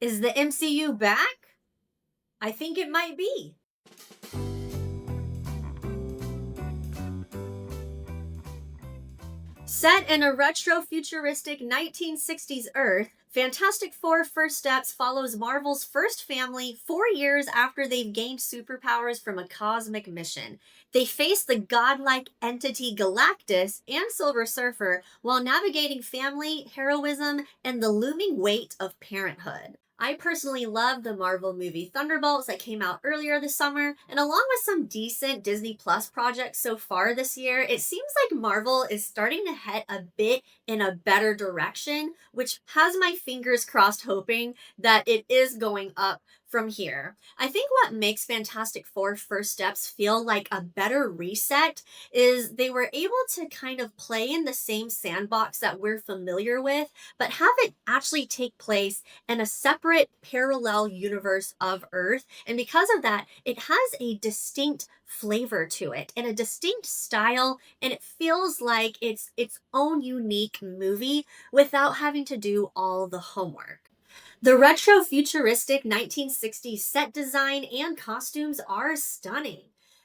Is the MCU back? I think it might be. Set in a retro-futuristic 1960s Earth, Fantastic Four First Steps follows Marvel's first family 4 years after they've gained superpowers from a cosmic mission. They face the godlike entity Galactus and Silver Surfer while navigating family, heroism, and the looming weight of parenthood. I personally love the Marvel movie Thunderbolts that came out earlier this summer, and along with some decent Disney Plus projects so far this year, it seems like Marvel is starting to head a bit in a better direction, which has my fingers crossed hoping that it is going up from here. I think what makes Fantastic Four First Steps feel like a better reset is they were able to kind of play in the same sandbox that we're familiar with, but have it actually take place in a separate parallel universe of Earth. And because of that, it has a distinct flavor to it and a distinct style, and it feels like it's its own unique movie without having to do all the homework. The retro futuristic 1960s set design and costumes are stunning.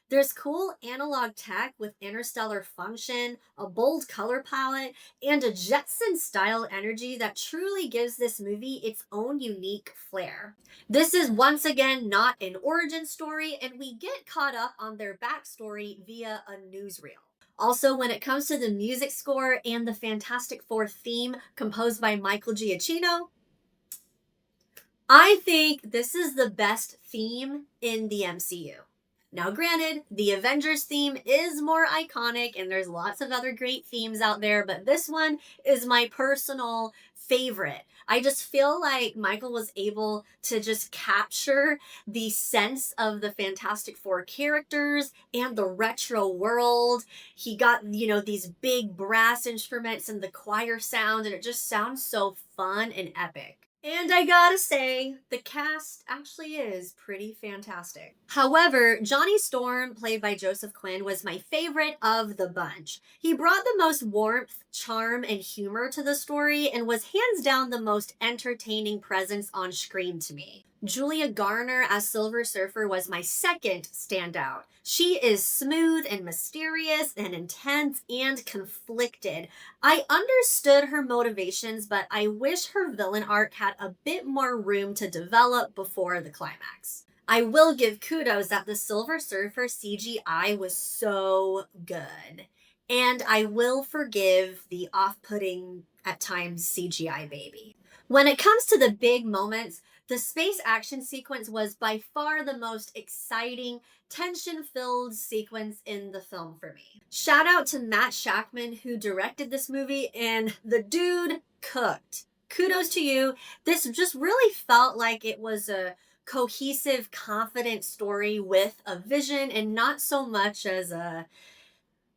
There's cool analog tech with interstellar function, a bold color palette, and a Jetson style energy that truly gives this movie its own unique flair. This is once again not an origin story, and we get caught up on their backstory via a newsreel. Also, when it comes to the music score and the Fantastic Four theme composed by Michael Giacchino, I think this is the best theme in the MCU. Now, granted, the Avengers theme is more iconic and there's lots of other great themes out there, but this one is my personal favorite. I just feel like Michael was able to just capture the sense of the Fantastic Four characters and the retro world. He got, these big brass instruments and the choir sound, and it just sounds so fun and epic. And I gotta say, the cast actually is pretty fantastic. However, Johnny Storm, played by Joseph Quinn, was my favorite of the bunch. He brought the most warmth, charm, and humor to the story and was hands down the most entertaining presence on screen to me. Julia Garner as Silver Surfer was my second standout. She is smooth and mysterious and intense and conflicted. I understood her motivations, but I wish her villain arc had a bit more room to develop before the climax. I will give kudos that the Silver Surfer CGI was so good. And I will forgive the off-putting, at times, CGI baby. When it comes to the big moments, the space action sequence was by far the most exciting, tension-filled sequence in the film for me. Shout out to Matt Shakman, who directed this movie, and the dude cooked. Kudos to you. This just really felt like it was a cohesive, confident story with a vision and not so much as a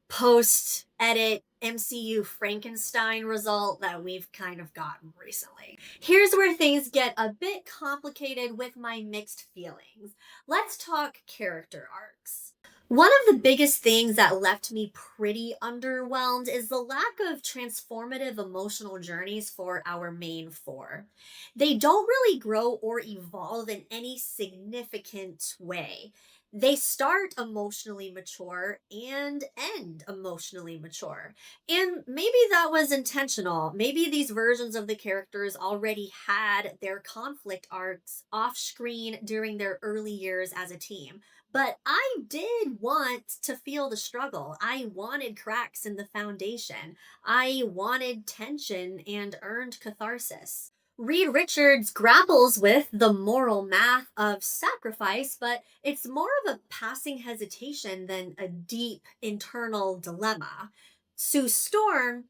post-edit MCU Frankenstein result that we've kind of gotten recently. Here's where things get a bit complicated with my mixed feelings. Let's talk character arcs. One of the biggest things that left me pretty underwhelmed is the lack of transformative emotional journeys for our main four. They don't really grow or evolve in any significant way. They start emotionally mature and end emotionally mature. And maybe that was intentional. Maybe these versions of the characters already had their conflict arcs off screen during their early years as a team. But I did want to feel the struggle. I wanted cracks in the foundation. I wanted tension and earned catharsis. Reed Richards grapples with the moral math of sacrifice, but it's more of a passing hesitation than a deep internal dilemma. Sue Storm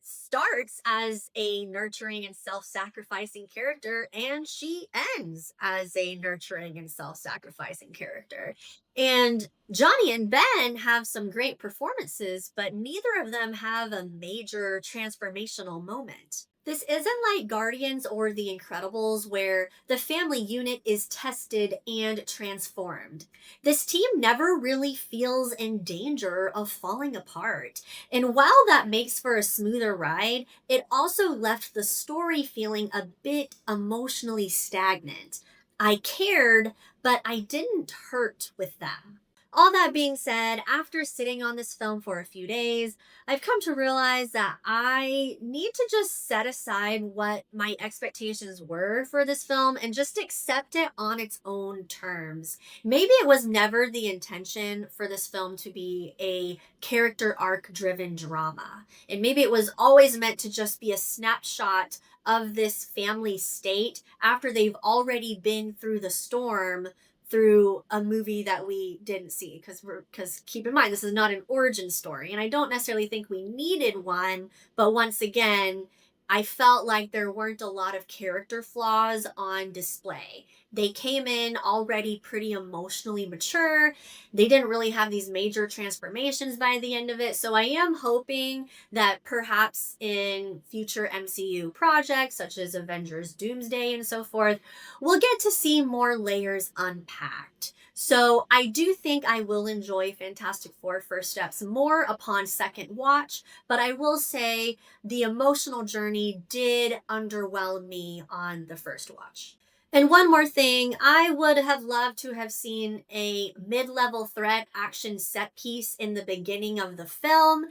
starts as a nurturing and self-sacrificing character, and she ends as a nurturing and self-sacrificing character. And Johnny and Ben have some great performances, but neither of them have a major transformational moment. This isn't like Guardians or The Incredibles, where the family unit is tested and transformed. This team never really feels in danger of falling apart. And while that makes for a smoother ride, it also left the story feeling a bit emotionally stagnant. I cared, but I didn't hurt with them. All that being said, after sitting on this film for a few days, I've come to realize that I need to just set aside what my expectations were for this film and just accept it on its own terms. Maybe it was never the intention for this film to be a character arc driven drama. And maybe it was always meant to just be a snapshot of this family state after they've already been through the storm through a movie that we didn't see, because keep in mind, this is not an origin story, and I don't necessarily think we needed one. But once again, I felt like there weren't a lot of character flaws on display. They came in already pretty emotionally mature. They didn't really have these major transformations by the end of it. So I am hoping that perhaps in future MCU projects such as Avengers Doomsday and so forth, we'll get to see more layers unpacked. So I do think I will enjoy Fantastic Four First Steps more upon second watch, but I will say the emotional journey did underwhelm me on the first watch. And one more thing, I would have loved to have seen a mid-level threat action set piece in the beginning of the film,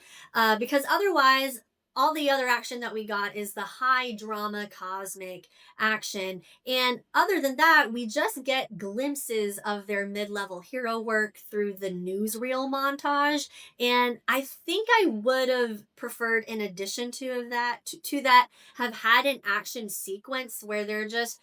because otherwise, all the other action that we got is the high drama cosmic action. And other than that, we just get glimpses of their mid-level hero work through the newsreel montage. And I think I would have preferred, in addition to that, have had an action sequence where they're just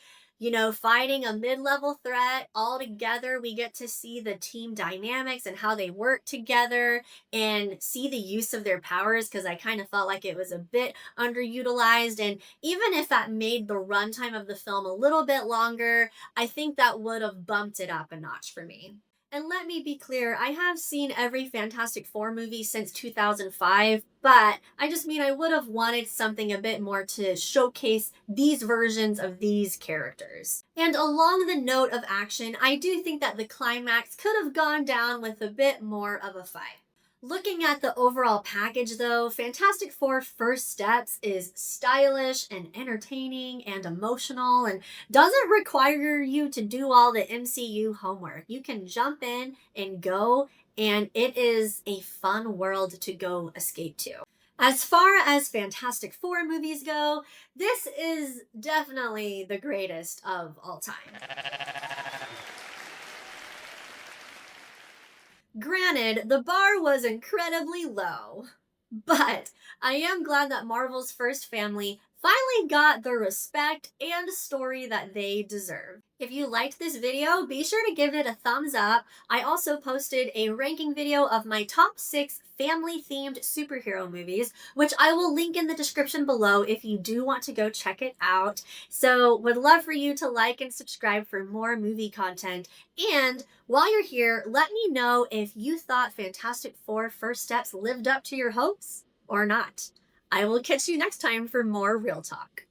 fighting a mid-level threat all together. We get to see the team dynamics and how they work together and see the use of their powers, because I kind of felt like it was a bit underutilized. And even if that made the runtime of the film a little bit longer, I think that would have bumped it up a notch for me. And let me be clear, I have seen every Fantastic Four movie since 2005, but I just mean I would have wanted something a bit more to showcase these versions of these characters. And along the note of action, I do think that the climax could have gone down with a bit more of a fight. Looking at the overall package though, Fantastic Four First Steps is stylish and entertaining and emotional and doesn't require you to do all the MCU homework. You can jump in and go, and it is a fun world to go escape to. As far as Fantastic Four movies go, this is definitely the greatest of all time. Granted, the bar was incredibly low, but I am glad that Marvel's first family finally got the respect and story that they deserve. If you liked this video, be sure to give it a thumbs up. I also posted a ranking video of my top 6 family-themed superhero movies, which I will link in the description below if you do want to go check it out. So would love for you to like and subscribe for more movie content. And while you're here, let me know if you thought Fantastic Four First Steps lived up to your hopes or not. I will catch you next time for more Real Talk.